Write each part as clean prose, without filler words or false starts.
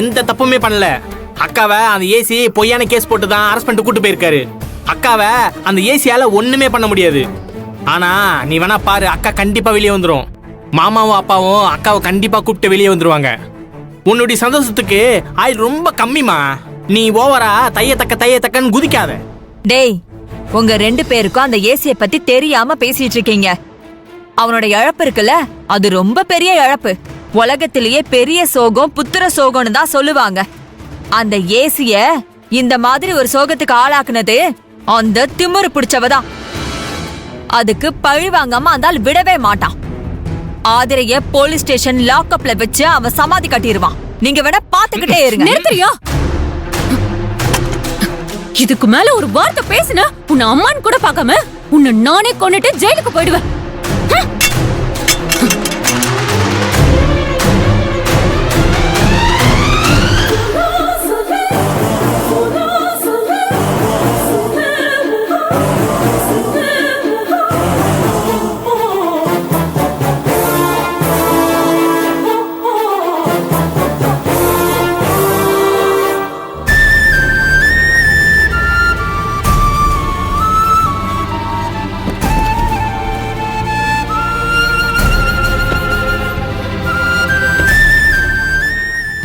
எந்த தப்புமே பண்ணல. அக்காவை அந்த ஏசி பொய்யான கேஸ் போட்டு தான் அரெஸ்ட் பண்ணிட்டு கூட்டு போயிருக்காரு. அக்காவை அந்த ஏசியால ஒண்ணுமே பண்ண முடியாது. ஆனா நீ வேணா பாரு, அக்கா கண்டிப்பா வெளியே வந்துடும். மாமாவும் அப்பாவும் அக்காவை கண்டிப்பா கூப்பிட்டு வெளியே வந்துருவாங்க. உன்னுடைய சந்தோஷத்துக்கு ஆயில் ரொம்ப கம்மிமா. நீ ஓவரா தையத்தக்கன்னு குதிக்காத. டேய், உங்க 2 பேருக்கும் அந்த ஏசிய பத்தி தெரியாம பேசிட்டு இருக்கீங்க. அவனோட இழப்பு இருக்குல்ல, அது ரொம்ப பெரிய இழப்பு. உலகத்திலேயே பெரிய சோகம் புத்திர சோகம்னு தான் சொல்லுவாங்க. அந்த ஏசிய இந்த மாதிரி ஒரு சோகத்துக்கு ஆளாக்குனது அந்த திமிரு பிடிச்சவதான். அதுக்கு பழி வாங்காம அந்த ஆள் விடவே மாட்டான். ஆதிரைய போலீஸ் ஸ்டேஷன் லாக்அப்ல வச்சு அவன் சமாதி கட்டிடுவான். நீங்க வேணா பாத்துக்கிட்டே இருங்க. நிறுத்துறியா? இதுக்கு மேல ஒரு வார்த்தை பேசுன உன்னை அம்மான்னு கூட பார்க்காம உன்னை நானே கொன்னுட்டு ஜெயிலுக்கு போயிடுவேன்.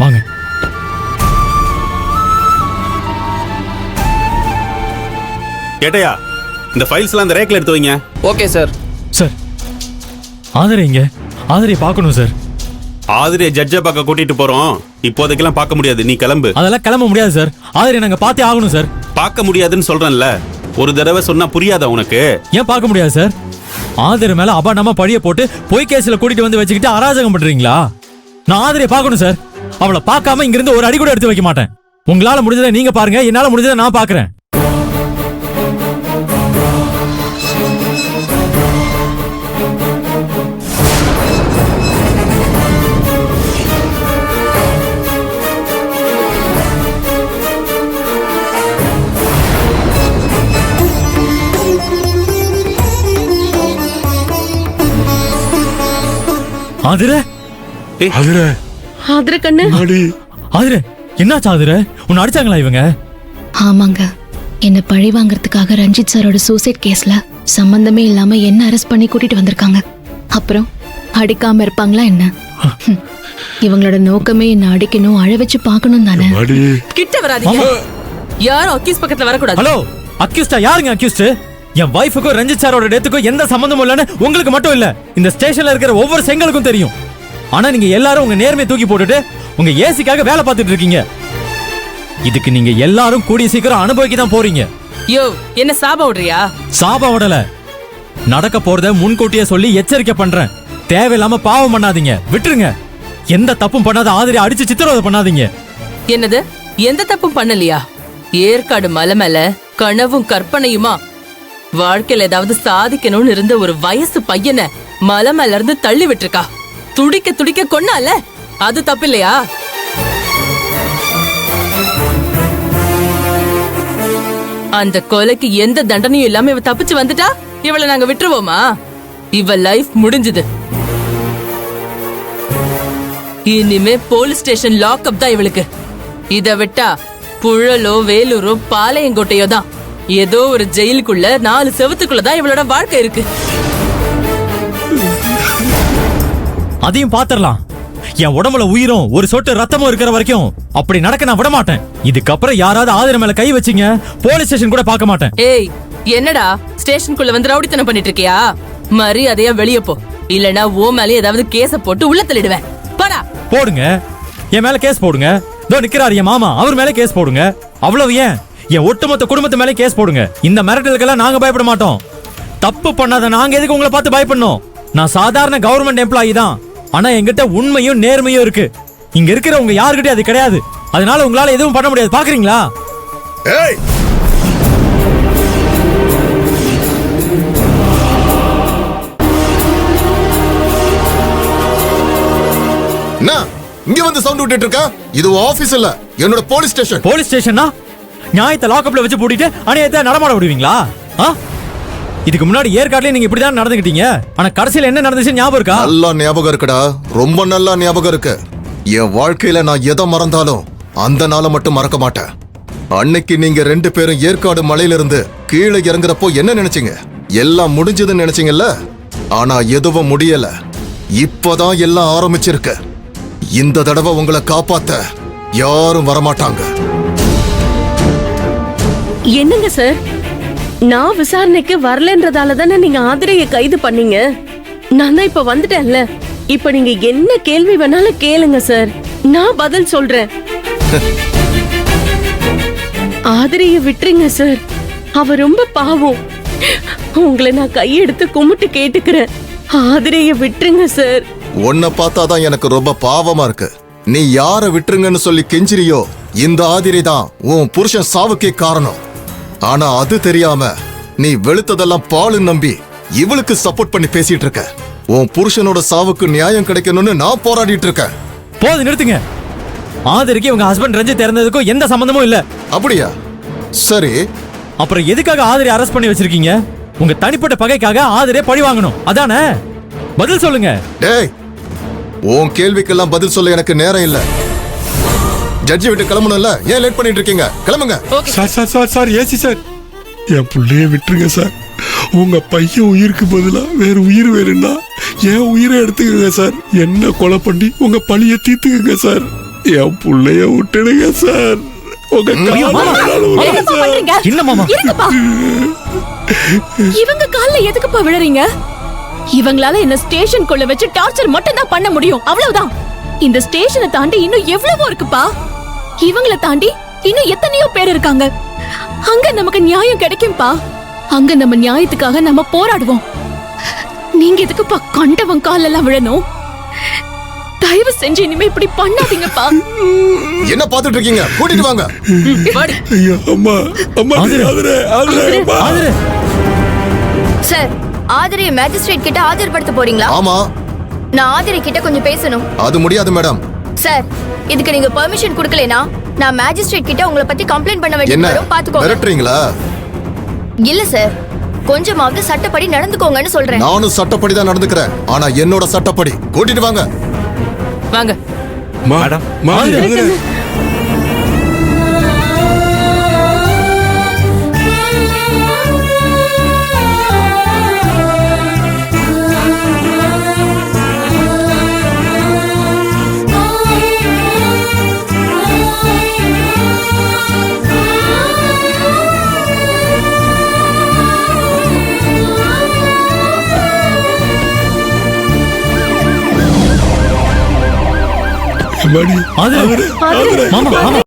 வாங்க. கேட்டையா, இந்த ஃபைல்ஸ்லாம் அந்த ரேக்ல எடுத்து வைங்க. Okay sir. சார், ஆதிரை இங்க. ஆதிரையை பார்க்கணும் சார். ஆதிரையை ஜட்ஜை பார்க்க கூட்டிட்டு போறோம். இப்போதைக்கெல்லாம் பார்க்க முடியாது, நீ கிளம்பு. அதெல்லாம் கிளம்ப முடியாது சார். ஆதிரை நாங்க பார்த்தே ஆகணும் சார். பார்க்க முடியாதுன்னு சொல்றேன்ல, ஒரு தடவை சொன்னா புரியாதா உனக்கு? ஏன் பார்க்க முடியாது சார்? ஆதிரை மேல அபாண்டமா பழிய போட்டு பொய் கேஸ்ல கூட்டிட்டு வந்து வச்சுக்கிட்டு அராஜகம் பண்றீங்களா? நான் ஆதிரையை பார்க்கணும் சார். அவளை பார்க்காம இங்கிருந்து ஒரு அடி கூட எடுத்து வைக்க மாட்டேன். உங்களால முடிஞ்சதை நீங்க பாருங்க, என்னால முடிஞ்சதை நான் பாக்குறேன். ஆதிரை, ஆதிரை, ஆதிரை கண்ணு, ஆதிரை என்னாச்சு? ஆதிரை, உன்னை அடிச்சாங்களா இவங்க? ஆமாங்க, என்ன பழி வாங்கறதுக்காக ரஞ்சித் சாரோட சூசைட் கேஸ்ல சம்பந்தமே இல்லாம என்ன அரெஸ்ட் பண்ணி கூட்டிட்டு வந்திருக்காங்க. அப்புறம் அடிக்காம இருப்பாங்களா என்ன? இவங்களோட நோக்கமே என்ன அடிக்கணும், அழ வச்சு பார்க்கணும் தானே. கிட்ட வராதீங்க. யாரும் அக்யூஸ் பக்கத்துல வரக்கூடாது. ஹலோ, அக்யூஸ்டா? யாருங்க அக்யூஸ்ட்? என் வைஃபுக்கும் ரஞ்சித் சாரோட டெத்துக்கும் எந்த சம்பந்தமும் இல்லன்னு உங்களுக்கு மட்டும் இல்ல, இந்த ஸ்டேஷன்ல இருக்கிற ஒவ்வொரு செங்கலுக்கும் தெரியும். ஆனா நீங்க எல்லாரும் உங்க நேர்மையை தூக்கி போட்டுட்டு உங்க ஏசிக்காக வேலை பார்த்துட்டு இருக்கீங்க. இதுக்கு நீங்க எல்லாரும் கூடிய சீக்கிரம் அனுபவிக்க தான் போறீங்க. யோ, என்ன சாப விடுறியா? சாப விடல, நடக்க போறத முன்கூட்டியே சொல்லி எச்சரிக்கை பண்றேன். தேவையில்லாம பாவம் பண்ணாதீங்க, விட்டுருங்க. எந்த தப்பும் பண்ணாத ஆதிரை அடிச்சு சித்திரவதை பண்ணாதீங்க. என்னது, எந்த தப்பும் பண்ணலையா? ஏற்காடு மலை மேல கனவும் கற்பனையுமா வாழ்க்கையில ஏதாவது சாதிக்கணும்னு இருந்த ஒரு வயசு பையனை மலை மேல இருந்து தள்ளி விட்டுருக்கா. துடிக்க துடிக்க கொன்னால, அது தப்பு இல்லையா? அந்த கொலைக்கு எந்த தண்டனையும் இல்லாம இவ தப்பிச்சு வந்துட்டா இவளை நாங்க விட்டுருவோமா? இவ லைஃப் முடிஞ்சது. இனிமே போலீஸ் ஸ்டேஷன் லாக்அப் தான் இவளுக்கு. இத விட்டா புழலோ வேலூரோ பாளையங்கோட்டையோ தான். ஏதோ ஒரு ஜெயிலுக்குள்ள 4 செவத்துக்குள்ளதான் இவளோட வாழ்க்கை இருக்கு. அதையும் பாத்திரலாம். என் உடம்புல உயிரும் ஒரு சொட்டு ரத்தமும் இருக்கிற வரைக்கும் அப்படி நடக்க நான் விட மாட்டேன். இதுக்கப்புறம் யாராவது ஆதிரை மேல கை வச்சீங்க, போலீஸ் ஸ்டேஷன் கூட பார்க்க மாட்டேன். ஏய், என்னடா ஸ்டேஷனுக்குள்ள வந்து ரவுடித்தனம் பண்ணிட்டு இருக்கியா? மரியாதையா வெளியே போ, இல்லனா ஓ மேலே ஏதாவது கேஸ போட்டு உள்ள தள்ளிடுவேன். போடா. போடுங்க, என் மேல கேஸ் போடுங்க. இதோ நிக்கிறாரு என் மாமா, அவர் மேல கேஸ் போடுங்க. அவ்வளவு ஏன், என் ஒட்டுமொத்த குடும்பத்து மேல கேஸ் போடுங்க. இந்த மிரட்டலுக்கெல்லாம் நாங்க பயப்பட மாட்டோம். தப்பு பண்ணாத நாங்க எதுக்கு உங்களை பார்த்து பயப்படணும்? நான் சாதாரண கவர்மெண்ட் எம்ப்ளாயி தான். ஆனா என்கிட்ட உண்மையும் நேர்மையும் இருக்கு. இங்க இருக்கிறவங்க யாருக்கிட்டே அது கிடையாது. அதனால உங்களால எதுவும் பண்ண முடியாது. பாக்குறீங்களா? ஏய், இங்க வந்து சவுண்ட் விட்டுட்டு இருக்க? இது ஆபீஸ் இல்ல, என்னோட போலீஸ் ஸ்டேஷன். போலீஸ் ஸ்டேஷனா? நியாயத்தை லாக்அப்ல வச்சு பூட்டிட்டு அநியாயத்தை நடமாட விடுவீங்களா? இதுக்கு முன்னாடி ஏற்காடுல நீங்க இப்படிதான் நடந்துக்கிட்டீங்க. ஆனா கடைசியில என்ன நடந்துச்சு ஞாபகம் இருக்கா? நல்லா ஞாபகம் இருக்குடா, ரொம்ப நல்லா ஞாபகம் இருக்கு. என் வாழ்க்கையில நான் எதை மறந்தாலும் அந்த நாளை மட்டும் மறக்க மாட்டேன். அன்னைக்கு நீங்க 2 பேரும் ஏற்காடு மலையிலிருந்து கீழே இறங்குறப்போ என்ன நினைச்சீங்க? எல்லாம் முடிஞ்சதுன்னு நினைச்சீங்கல்ல? ஆனா எதுவும் முடியல. இப்பதான் எல்லாம் ஆரம்பிச்சிருக்கு. இந்த தடவை உங்களை காப்பாத்த யாரும் வரமாட்டாங்க. என்னங்க சார், நான் விசாரணைக்கு வரலன்றதால தானே நீங்க ஆதிரைய கைது பண்ணீங்க. நான் தான் இப்ப வந்துட்டேன்ல. இப்ப நீங்க என்ன கேள்வி வேணாலும் கேளுங்க சார், நான் பதில் சொல்றேன். ஆதிரைய விட்டுருங்க சார், அவ ரொம்ப பாவம். உங்களை நான் கையெடுத்து கும்பிட்டு கேட்டுக்கிறேன், ஆதிரைய விட்டுருங்க சார். உன்னை பார்த்தாதான் எனக்கு ரொம்ப பாவமா இருக்கு. நீ யார விட்டுருங்கன்னு சொல்லி கெஞ்சிரியோ இந்த ஆதிரை தான் உன் புருஷன் சாவுக்கே காரணம். ஆனா அது தெரியாம நீ வெளுத்ததெல்லாம் பாலு நம்பி இவளுக்கு சப்போர்ட் பண்ணி பேசிட்டு இருக்க. உன் புருஷனோட சாவுக்கு நியாயம் கிடைக்கணும்னு நான் போராடிட்டு இருக்கேன். போது நிறுத்துங்க. ஆதிரிக்கு உங்க ஹஸ்பண்ட் ரஞ்சித் இறந்ததுக்கும் எந்த சம்பந்தமும் இல்ல. அப்படியா? சரி, அப்புறம் எதுக்காக ஆதிரி அரெஸ்ட் பண்ணி வச்சிருக்கீங்க? உங்க தனிப்பட்ட பகைக்காக ஆதிரியை பழி வாங்கணும் அதானே? பதில் சொல்லுங்க. டேய், உன் கேள்விக்கெல்லாம் பதில் சொல்ல எனக்கு நேரம் இல்ல. ஜட்ஜி விட்டு கிளம்பணும்ல, ஏன் லேட் பண்ணிட்டு இருக்கீங்க? கிளம்புங்க. Sir sir sir sir AC sir, என் பிள்ளைய விட்டுருங்க சார். உங்க பையன் உயிருக்கு பதிலா வேற உயிர் வேணும்னா என் உயிரை எடுத்துக்கங்க சார். என்ன கொலை பண்ணி உங்க பழிய தீர்த்துக்கங்க சார். என் பிள்ளைய விட்டுடுங்க சார். உங்க என்ன மாமா? இவங்க கால்ல எதுக்குப்பா விழறீங்க? இவங்களால என்ன ஸ்டேஷனுக்குள்ள வச்சு டார்ச்சர் மட்டும் தான் பண்ண முடியும், அவ்வளவுதான். இந்த ஸ்டேஷனை தாண்டி இன்னும் எவ்வளவோ இருக்குப்பா. இவங்கள தாண்டி இன்னும் எத்தனையோ பேர் இருக்காங்க. அங்க நமக்கு நியாயம் கிடைக்கும்பா. அங்க நம்ம நியாயத்துக்காக நம்ம போராடுவோம். நீங்க எதுக்குப்பா கண்டவன் காலெல்லாம் விழணும்? தயவு செஞ்சு இனிமே இப்படி பண்ணாதீங்கப்பா. என்ன பாத்துட்டு இருக்கீங்க? கூட்டிட்டு வாங்க. ஐயோ அம்மா அம்மா ஆதிரே ஆதிரே அம்மா. சார், ஆதிரையை மேஜிஸ்ட்ரேட் கிட்ட ஆஜர்படுத்த போறீங்களா? ஆமா. நான் ஆதிரை கிட்ட கொஞ்சம் பேசணும். அது முடியாது மேடம். சார், இதுக்கு நீங்க பெர்மிஷன் கொடுக்கலனா நான் மேஜிஸ்ட்ரேட் கிட்ட உங்களை பத்தி கம்ப்ளைண்ட் பண்ண என்ன வேண்டியது பாத்துக்கோங்க. மிரட்டுறீங்களா? இல்ல சார், கொஞ்சமாவது சட்டப்படி நடந்துக்கோங்கன்னு சொல்றேன். நானும் சட்டப்படி தான் நடந்துக்கிறேன். ஆனா என்னோட சட்டப்படி. கூட்டிட்டு வாங்க. வாங்க மேடம் ஆதிரே. மாமா மாமா